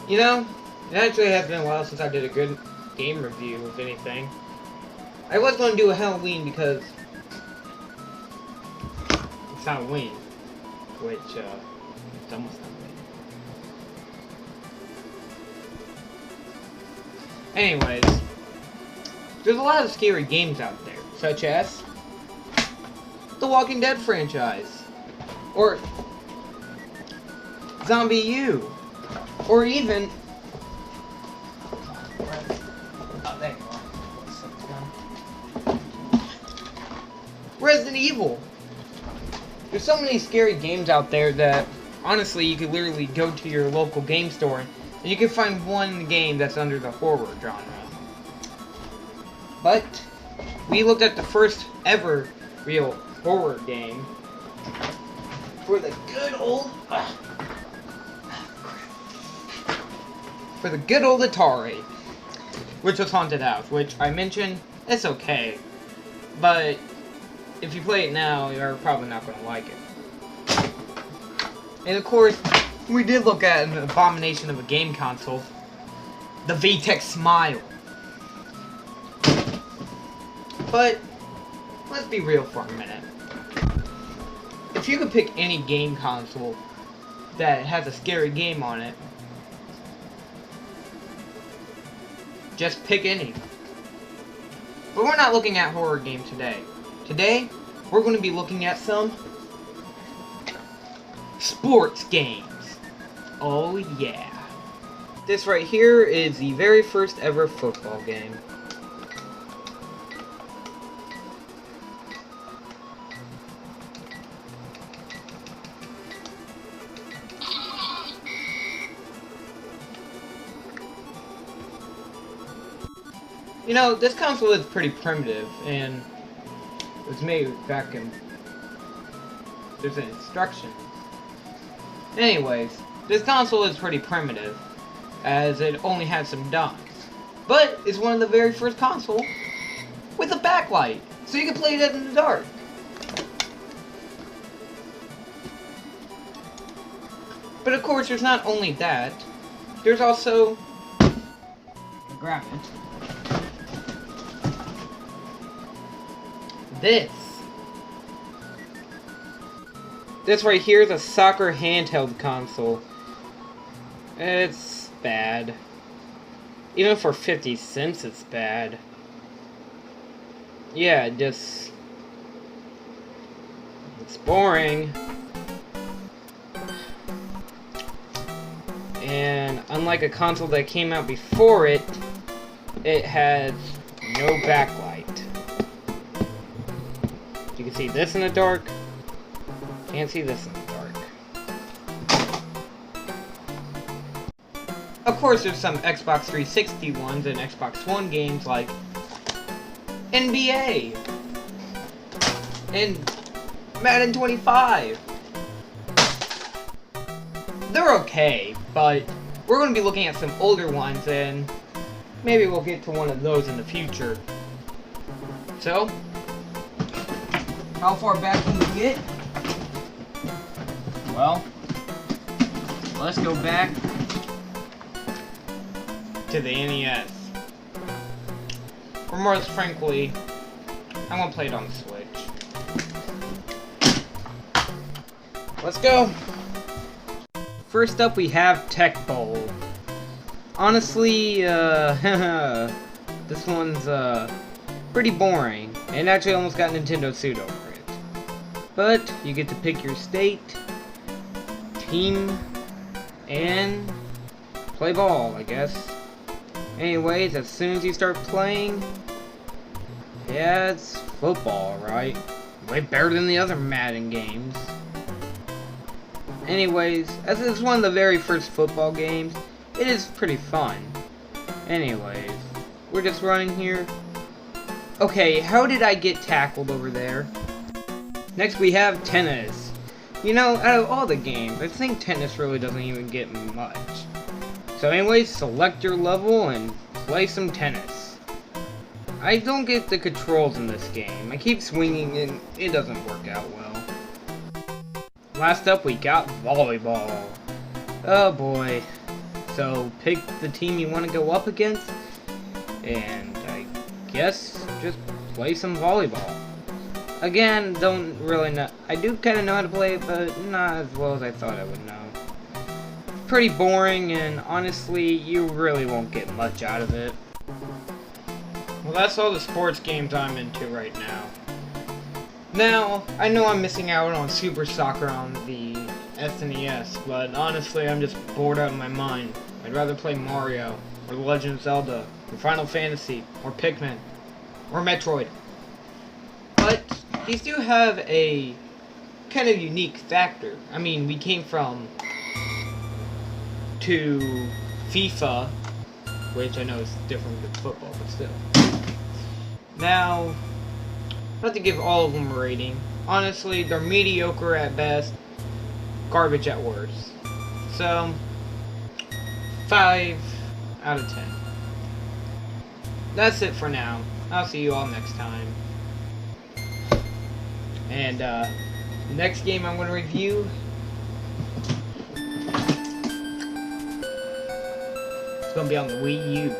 You know, it actually has been a while since I did a good game review, if anything. I was going to do a Halloween because it's Halloween, which, it's almost Halloween. Anyways, there's a lot of scary games out there, such as the Walking Dead franchise, or Zombie U, or even Resident Evil. There's so many scary games out there that honestly you could literally go to your local game store and you can find one game that's under the horror genre. But we looked at the first ever real horror game for the good old Atari, which was Haunted House, which I mentioned, it's okay, but if you play it now, you're probably not going to like it. And of course, we did look at an abomination of a game console, the VTech Smile. But let's be real for a minute. If you could pick any game console that has a scary game on it, just pick any. But we're not looking at horror games today. Today, we're going to be looking at some sports games. Oh yeah. This right here is the very first ever football game. You know, this console is pretty primitive, and it was made back in... There's an instruction. Anyways, this console is pretty primitive, as it only had some dots. But it's one of the very first consoles with a backlight, so you can play it in the dark. But of course, there's not only that. There's also... Grab it. This right here is a soccer handheld console. It's bad. Even for 50 cents, it's bad. Yeah, it's boring. And unlike a console that came out before it, it has no backlight. You can see this in the dark. Can't see this in the dark. Of course, there's some Xbox 360 ones and Xbox One games like NBA and Madden 25. They're okay, but we're going to be looking at some older ones, and maybe we'll get to one of those in the future. So, how far back can we get? Well, let's go back to the NES. Or more frankly, I'm gonna play it on the Switch. Let's go! First up we have Tech Bowl. Honestly, this one's pretty boring, and actually almost got Nintendo sued over it. But you get to pick your state, team, and play ball, I guess. Anyways, as soon as you start playing, yeah, it's football, right? Way better than the other Madden games. Anyways, as it's one of the very first football games, it is pretty fun. Anyways, we're just running here. Okay, how did I get tackled over there? Next we have tennis. You know, out of all the games, I think tennis really doesn't even get much. So anyways, select your level and play some tennis. I don't get the controls in this game. I keep swinging and it doesn't work out well. Last up we got volleyball. Oh boy. So pick the team you want to go up against, and I guess just play some volleyball. Again, don't really know. I do kind of know how to play it, but not as well as I thought I would know. Pretty boring, and honestly, you really won't get much out of it. Well, that's all the sports games I'm into right now. Now, I know I'm missing out on Super Soccer on the SNES, but honestly, I'm just bored out of my mind. I'd rather play Mario, or The Legend of Zelda, or Final Fantasy, or Pikmin, or Metroid. But these do have a kind of unique factor. I mean, we came from to FIFA, which I know is different than football, but still. Now, not to give all of them a rating. Honestly, they're mediocre at best, garbage at worst. So, 5 out of 10. That's it for now. I'll see you all next time. And, the next game I'm going to review, it's going to be on the Wii U.